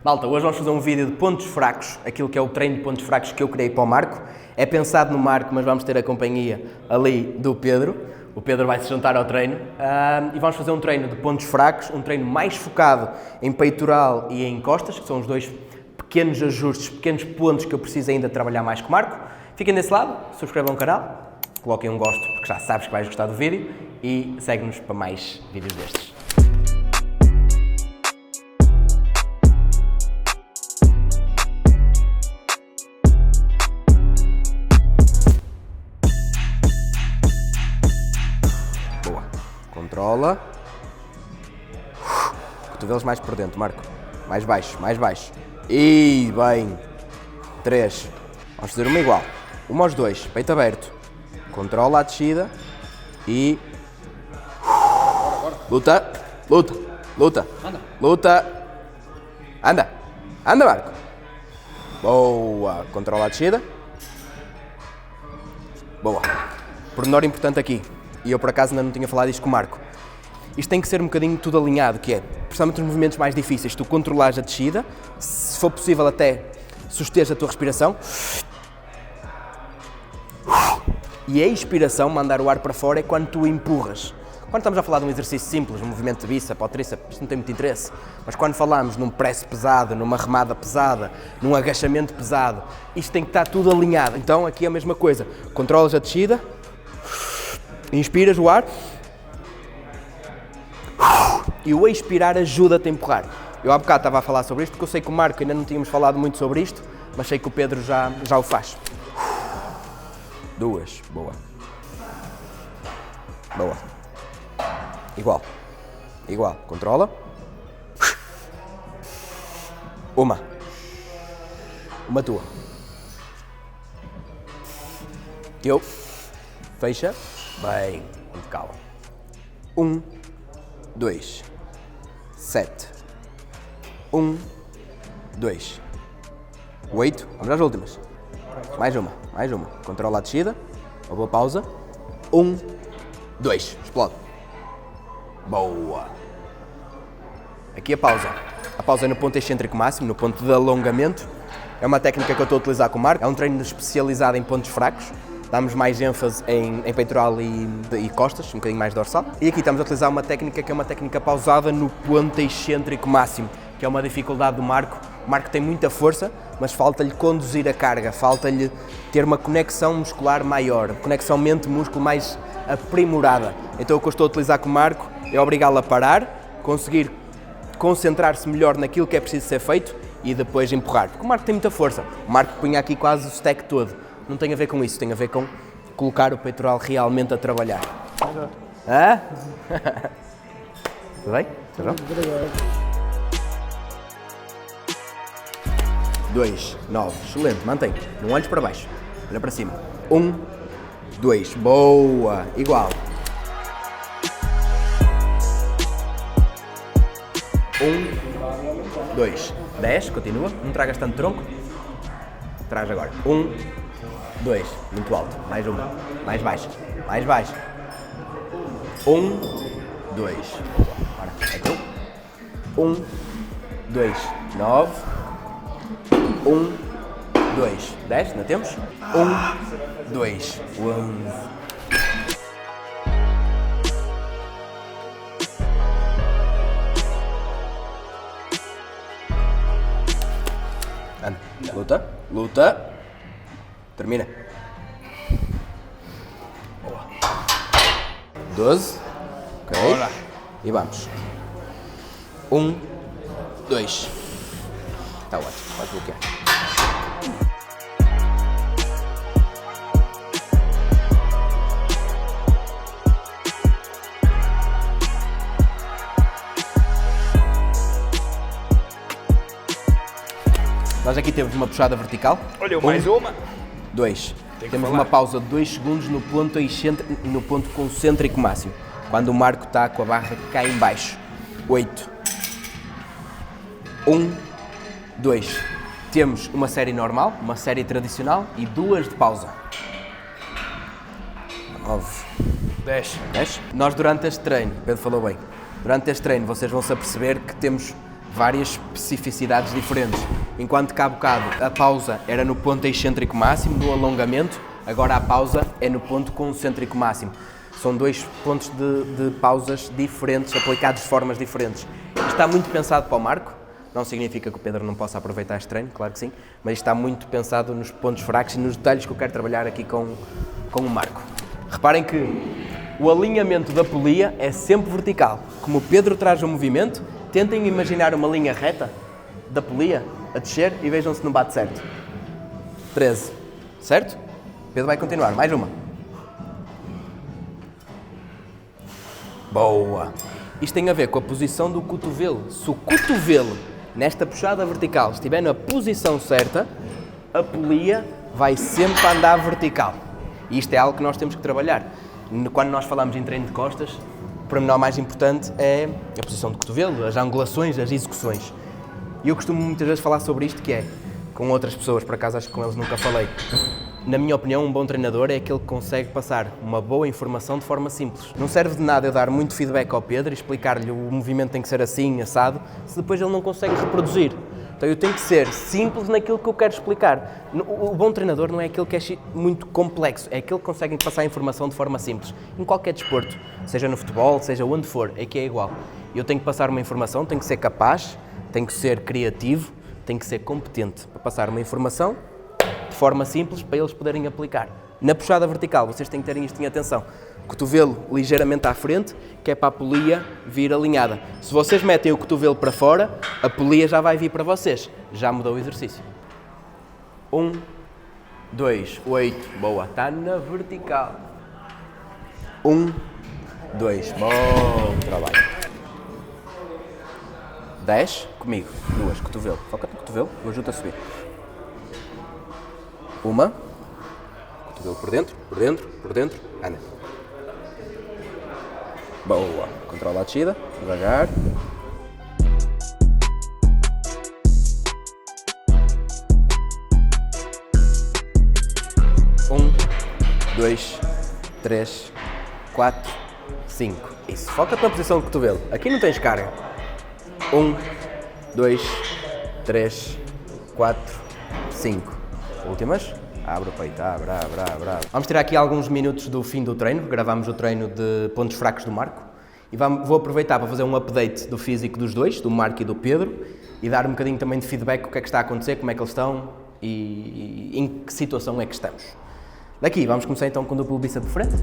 Malta, hoje vamos fazer um vídeo de pontos fracos, aquilo que é o treino de pontos fracos que eu criei para o Marco. É pensado no Marco, mas vamos ter a companhia ali do Pedro. O Pedro vai se juntar ao treino e vamos fazer um treino de pontos fracos, um treino mais focado em peitoral e em costas, que são os dois pequenos ajustes, pequenos pontos que eu preciso ainda trabalhar mais com o Marco. Fiquem desse lado, subscrevam o canal, coloquem um gosto, porque já sabes que vais gostar do vídeo e segue-nos para mais vídeos destes. Controla. Cotovelos mais por dentro, Marco. Mais baixo, mais baixo. E bem. 3. Vamos fazer uma igual. Uma aos dois, peito aberto. Controla a descida. E... Luta. Luta. Luta. Anda. Luta. Anda. Anda, Marco. Boa. Controla a descida. Boa. Pormenor importante aqui. E eu, por acaso, ainda não tinha falado isto com o Marco. Isto tem que ser um bocadinho tudo alinhado, que é, principalmente nos movimentos mais difíceis, tu controlares a descida, se for possível até susteres a tua respiração. E a expiração, mandar o ar para fora, é quando tu empurras. Quando estamos a falar de um exercício simples, um movimento de bíceps ou tríceps, isto não tem muito interesse. Mas quando falamos num press pesado, numa remada pesada, num agachamento pesado, isto tem que estar tudo alinhado. Então, aqui é a mesma coisa. Controlas a descida. Inspiras o ar e o expirar ajuda-te a empurrar. Eu há bocado estava a falar sobre isto porque eu sei que o Marco ainda não tínhamos falado muito sobre isto, mas sei que o Pedro já o faz. 2, boa. Boa. Igual. Igual. Controla. Uma tua. Teu. Fecha. Bem, muito calma. 1, 2, 7. 1, 2, 8. Vamos às últimas. Mais uma. Controla a descida. Uma boa pausa. 1, 2. Explode. Boa. Aqui a pausa. A pausa é no ponto excêntrico máximo, no ponto de alongamento. É uma técnica que eu estou a utilizar com o Marco. É um treino especializado em pontos fracos. Damos mais ênfase em peitoral e costas, um bocadinho mais dorsal. E aqui estamos a utilizar uma técnica que é uma técnica pausada no ponto excêntrico máximo, que é uma dificuldade do Marco. O Marco tem muita força, mas falta-lhe conduzir a carga, falta-lhe ter uma conexão muscular maior, conexão mente-músculo mais aprimorada. Então o que eu estou a utilizar com o Marco é obrigá-lo a parar, conseguir concentrar-se melhor naquilo que é preciso ser feito e depois empurrar. Porque o Marco tem muita força. O Marco punha aqui quase o stack todo. Não tem a ver com isso, tem a ver com colocar o peitoral realmente a trabalhar. Hã? Tudo bem? Tudo bem? 2, 9, excelente, mantém. Não olhes para baixo, olha para cima. 1, 2, boa, igual. 1, 2, 10, continua, não tragas tanto tronco. Traz agora. 1, 2, muito alto, mais uma, mais baixa, mais baixa. 1, 2, agora, é teu. 1, 2, 9, 1, 2, 10, não temos? 1, 2, 11. Anda, luta, luta. Termina. Boa. 12. Ok. Bora. E vamos. 1, 2. Está ótimo. Vais bloquear. Nós aqui temos uma puxada vertical. Olha, mais uma. 2. Temos uma pausa de 2 segundos no ponto concêntrico máximo. Quando o Marco está com a barra cá em baixo. 8. 1, 2. Temos uma série normal, uma série tradicional e 2 de pausa. 9. 10. Nós durante este treino, Pedro falou bem, durante este treino vocês vão se aperceber que temos várias especificidades diferentes. Enquanto que há bocado a pausa era no ponto excêntrico máximo, no alongamento, agora a pausa é no ponto concêntrico máximo. São dois pontos de pausas diferentes, aplicados de formas diferentes. Isto está muito pensado para o Marco, não significa que o Pedro não possa aproveitar este treino, claro que sim, mas isto está muito pensado nos pontos fracos e nos detalhes que eu quero trabalhar aqui com o Marco. Reparem que o alinhamento da polia é sempre vertical. Como o Pedro traz o movimento, tentem imaginar uma linha reta da polia a descer e vejam se não bate certo. 13, certo? Pedro vai continuar, mais uma. Boa! Isto tem a ver com a posição do cotovelo. Se o cotovelo, nesta puxada vertical, estiver na posição certa, a polia vai sempre andar vertical. E isto é algo que nós temos que trabalhar. Quando nós falamos em treino de costas, o pormenor mais importante é a posição do cotovelo, as angulações, as execuções. E eu costumo muitas vezes falar sobre isto, que é, com outras pessoas, por acaso acho que com eles nunca falei. Na minha opinião, um bom treinador é aquele que consegue passar uma boa informação de forma simples. Não serve de nada eu dar muito feedback ao Pedro e explicar-lhe o movimento tem que ser assim, assado, se depois ele não consegue reproduzir. Então eu tenho que ser simples naquilo que eu quero explicar. O bom treinador não é aquele que é muito complexo, é aquele que consegue passar a informação de forma simples. Em qualquer desporto, seja no futebol, seja onde for, é que é igual. Eu tenho que passar uma informação, tenho que ser capaz, tenho que ser criativo, tenho que ser competente para passar uma informação de forma simples para eles poderem aplicar. Na puxada vertical, vocês têm que ter isto em atenção. Cotovelo ligeiramente à frente, que é para a polia vir alinhada. Se vocês metem o cotovelo para fora, a polia já vai vir para vocês. Já mudou o exercício. 1, 2, 8, boa. Está na vertical. 1, 2, bom trabalho. 10, comigo. 2, cotovelo. Foca-te no cotovelo, eu ajudo a subir. 1, cotovelo por dentro, por dentro, por dentro. Anda. Boa. Controla a descida, devagar. Um, 2, 3, 4, 5. Isso. Foca-te na posição do cotovelo. Aqui não tens carga. 1, 2, 3, 4, 5. Últimas. Abre o peito, abre. Vamos tirar aqui alguns minutos do fim do treino, gravámos o treino de pontos fracos do Marco e vou aproveitar para fazer um update do físico dos dois, do Marco e do Pedro, e dar um bocadinho também de feedback o que é que está a acontecer, como é que eles estão e em que situação é que estamos. Daqui, vamos começar então com o duplo bíceps de frente.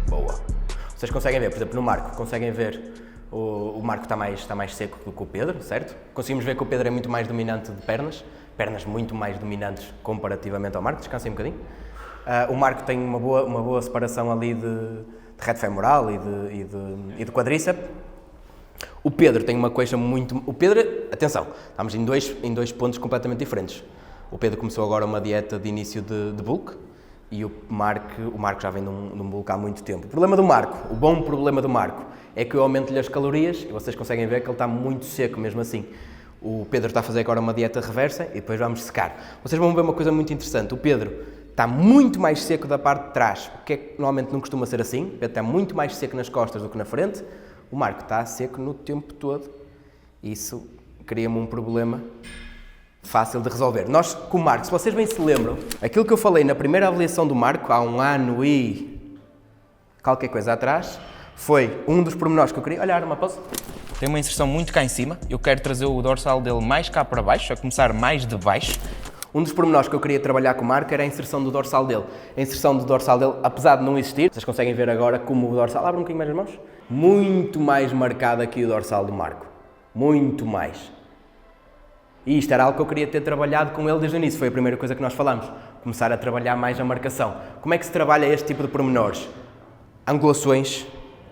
Boa. Vocês conseguem ver, por exemplo, no Marco, conseguem ver o Marco está mais seco do que o Pedro, certo? Conseguimos ver que o Pedro é muito mais dominante de pernas muito mais dominantes comparativamente ao Marco, descansem um bocadinho. O Marco tem uma boa separação ali de reto femoral e de quadríceps. O Pedro tem uma coisa muito... O Pedro, atenção, estamos em dois pontos completamente diferentes. O Pedro começou agora uma dieta de início de bulk e o Marco já vem de um bulk há muito tempo. O bom problema do Marco é que eu aumento-lhe as calorias e vocês conseguem ver que ele está muito seco mesmo assim. O Pedro está a fazer agora uma dieta reversa e depois vamos secar. Vocês vão ver uma coisa muito interessante. O Pedro está muito mais seco da parte de trás, o que é que normalmente não costuma ser assim. O Pedro está muito mais seco nas costas do que na frente. O Marco está seco no tempo todo. Isso cria-me um problema fácil de resolver. Nós, com o Marco, se vocês bem se lembram, aquilo que eu falei na primeira avaliação do Marco, há 1 ano e qualquer coisa atrás, foi um dos pormenores que eu queria... Olha, uma pausa. Tem uma inserção muito cá em cima. Eu quero trazer o dorsal dele mais cá para baixo, a começar mais de baixo. Um dos pormenores que eu queria trabalhar com o Marco era a inserção do dorsal dele. A inserção do dorsal dele, apesar de não existir, vocês conseguem ver agora como o dorsal... Abre um bocadinho mais as mãos. Muito mais marcado aqui o dorsal do Marco. Muito mais. E isto era algo que eu queria ter trabalhado com ele desde o início. Foi a primeira coisa que nós falamos. Começar a trabalhar mais a marcação. Como é que se trabalha este tipo de pormenores? Angulações,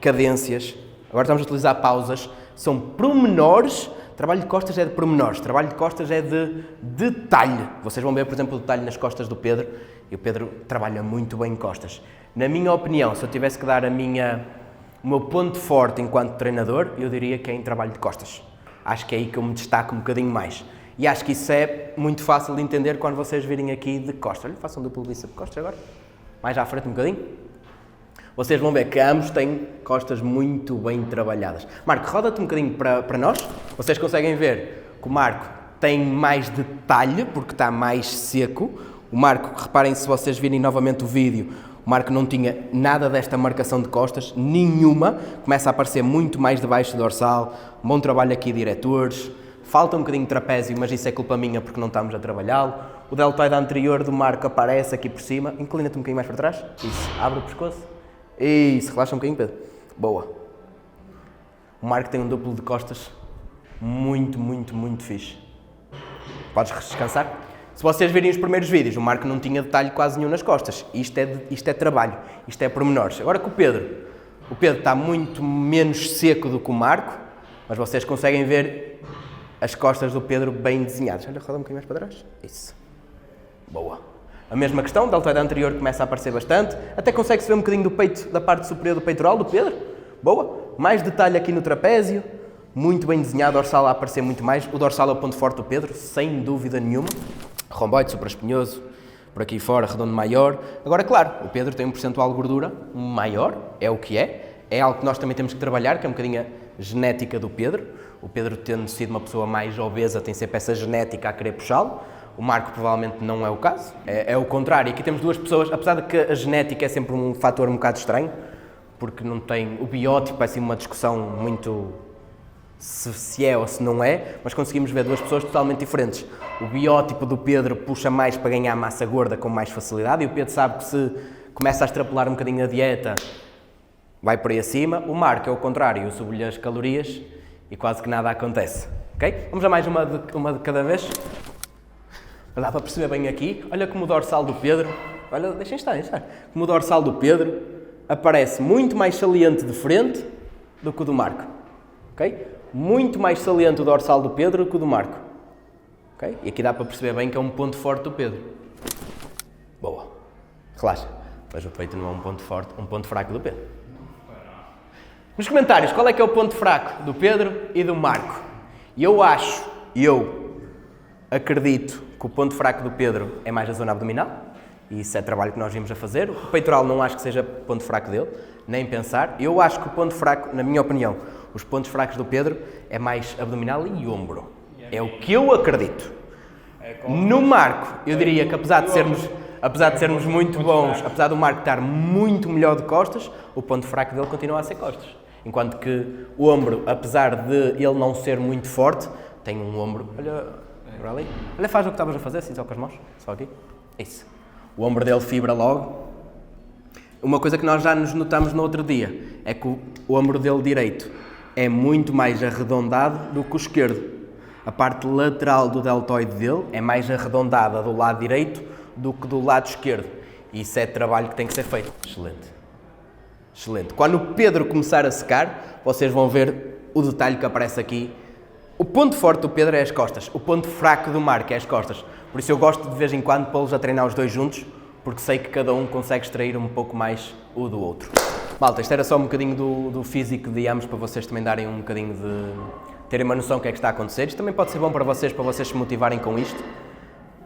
cadências. Agora estamos a utilizar pausas. São pormenores. Trabalho de costas é de pormenores. Trabalho de costas é de detalhe. Vocês vão ver, por exemplo, o detalhe nas costas do Pedro. E o Pedro trabalha muito bem costas. Na minha opinião, se eu tivesse que dar o meu ponto forte enquanto treinador, eu diria que é em trabalho de costas. Acho que é aí que eu me destaco um bocadinho mais. E acho que isso é muito fácil de entender quando vocês virem aqui de costas. Olha, façam duplo bíceps de costas agora. Mais à frente um bocadinho. vocês vão ver que ambos têm costas muito bem trabalhadas. Marco, roda-te um bocadinho para nós. Vocês conseguem ver que o Marco tem mais detalhe, porque está mais seco. O Marco, reparem se vocês virem novamente o vídeo, o Marco não tinha nada desta marcação de costas, nenhuma. Começa a aparecer muito mais debaixo do dorsal. Bom trabalho aqui, diretores. Falta um bocadinho de trapézio, mas isso é culpa minha porque não estamos a trabalhá-lo. O deltoide anterior do Marco aparece aqui por cima. Inclina-te um bocadinho mais para trás. Isso, abre o pescoço. Isso, relaxa um bocadinho, Pedro. Boa. O Marco tem um duplo de costas muito fixe. Podes descansar? Se vocês virem os primeiros vídeos, o Marco não tinha detalhe quase nenhum nas costas. Isto é trabalho, isto é pormenores. Agora com o Pedro está muito menos seco do que o Marco, mas vocês conseguem ver as costas do Pedro bem desenhadas. Olha, roda um bocadinho mais para trás. Isso. Boa. A mesma questão, o deltoide anterior começa a aparecer bastante. Até consegue-se ver um bocadinho do peito, da parte superior do peitoral do Pedro. Boa. Mais detalhe aqui no trapézio. Muito bem desenhado, o dorsal a aparecer muito mais. O dorsal é o ponto forte do Pedro, sem dúvida nenhuma. Romboide, supraespinhoso, por aqui fora, redondo maior. Agora, claro, o Pedro tem um percentual de gordura maior, é o que é. É algo que nós também temos que trabalhar, que é um bocadinho a genética do Pedro. O Pedro, tendo sido uma pessoa mais obesa, tem sempre essa genética a querer puxá-lo. O Marco provavelmente não é o caso, é o contrário. Aqui temos duas pessoas, apesar de que a genética é sempre um fator um bocado estranho, porque não tem o biótipo, é assim uma discussão muito se é ou se não é, mas conseguimos ver duas pessoas totalmente diferentes. O biótipo do Pedro puxa mais para ganhar massa gorda com mais facilidade e o Pedro sabe que se começa a extrapolar um bocadinho a dieta, vai por aí acima. O Marco é o contrário, eu subo-lhe as calorias e quase que nada acontece. Ok? Vamos a mais uma de cada vez. Dá para perceber bem aqui. Olha como o dorsal do Pedro, olha, deixem estar. Como o dorsal do Pedro aparece muito mais saliente de frente do que o do Marco. Ok? Muito mais saliente o dorsal do Pedro do que o do Marco. Ok? E aqui dá para perceber bem que é um ponto forte do Pedro. Boa. Relaxa. Mas o peito não é um ponto forte, um ponto fraco do Pedro. Nos comentários, qual é que é o ponto fraco do Pedro e do Marco? Eu acredito que o ponto fraco do Pedro é mais a zona abdominal, e isso é trabalho que nós vimos a fazer. O peitoral não acho que seja ponto fraco dele, nem pensar. Eu acho que o ponto fraco, na minha opinião, os pontos fracos do Pedro é mais abdominal e ombro. É o que eu acredito. No Marco, eu diria que apesar de sermos muito bons, apesar do Marco estar muito melhor de costas, o ponto fraco dele continua a ser costas. Enquanto que o ombro, apesar de ele não ser muito forte, tem um ombro... Olha, faz o que estavas a fazer, assim, só com as mãos. Só aqui. Isso. O ombro dele fibra logo. Uma coisa que nós já nos notamos no outro dia é que o ombro dele direito é muito mais arredondado do que o esquerdo. A parte lateral do deltoide dele é mais arredondada do lado direito do que do lado esquerdo. E isso é trabalho que tem que ser feito. Excelente. Excelente. Quando o Pedro começar a secar, vocês vão ver o detalhe que aparece aqui. O ponto forte do Pedro é as costas. O ponto fraco do Marco é as costas. Por isso eu gosto de vez em quando pô-los a treinar os dois juntos, porque sei que cada um consegue extrair um pouco mais o do outro. Malta, isto era só um bocadinho do físico de ambos, para vocês também darem um bocadinho de... terem uma noção do que é que está a acontecer. Isto também pode ser bom para vocês se motivarem com isto.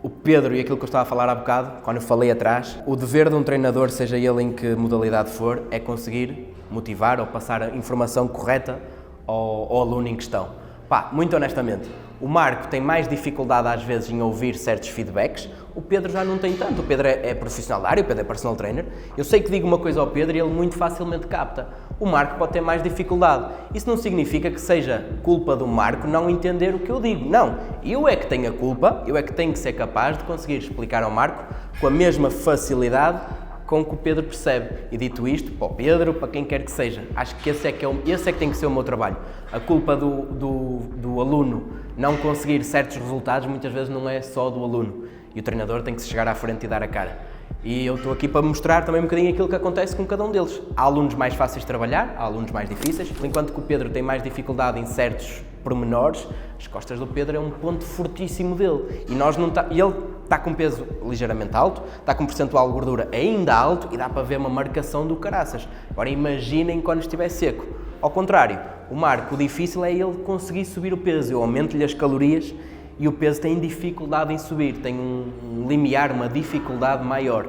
O Pedro e aquilo que eu estava a falar há bocado, quando eu falei atrás, o dever de um treinador, seja ele em que modalidade for, é conseguir motivar ou passar a informação correta ao aluno em questão. Pá, muito honestamente, o Marco tem mais dificuldade às vezes em ouvir certos feedbacks, o Pedro já não tem tanto. O Pedro é profissional da área, o Pedro é personal trainer. Eu sei que digo uma coisa ao Pedro e ele muito facilmente capta. O Marco pode ter mais dificuldade. Isso não significa que seja culpa do Marco não entender o que eu digo. Não, eu é que tenho a culpa, eu é que tenho que ser capaz de conseguir explicar ao Marco com a mesma facilidade com que o Pedro percebe. E dito isto, para o Pedro, para quem quer que seja, acho que esse é que tem que ser o meu trabalho. A culpa do aluno não conseguir certos resultados muitas vezes não é só do aluno. E o treinador tem que se chegar à frente e dar a cara. E eu estou aqui para mostrar também um bocadinho aquilo que acontece com cada um deles. Há alunos mais fáceis de trabalhar, há alunos mais difíceis. Enquanto que o Pedro tem mais dificuldade em certos pormenores, as costas do Pedro é um ponto fortíssimo dele. E ele está com peso ligeiramente alto, está com um percentual de gordura ainda alto e dá para ver uma marcação do caraças. Agora imaginem quando estiver seco. Ao contrário, o Marco, o difícil é ele conseguir subir o peso. Eu aumento-lhe as calorias e o peso tem dificuldade em subir, tem um limiar, uma dificuldade maior.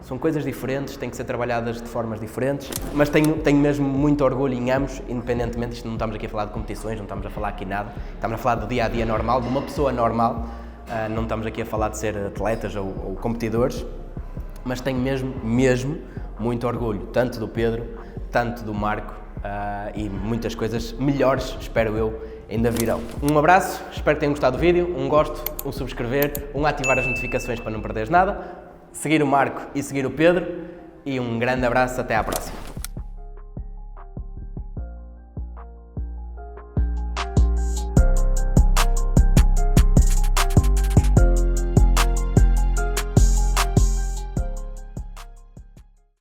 São coisas diferentes, têm que ser trabalhadas de formas diferentes, mas tenho mesmo muito orgulho em ambos, independentemente, isto não estamos aqui a falar de competições, não estamos a falar aqui nada, estamos a falar do dia-a-dia normal, de uma pessoa normal, não estamos aqui a falar de ser atletas ou competidores, mas tenho mesmo muito orgulho, tanto do Pedro, tanto do Marco, e muitas coisas melhores, espero eu, ainda virão. Um abraço, espero que tenham gostado do vídeo, um gosto, um subscrever, um ativar as notificações para não perderes nada, seguir o Marco e seguir o Pedro, e um grande abraço, até à próxima.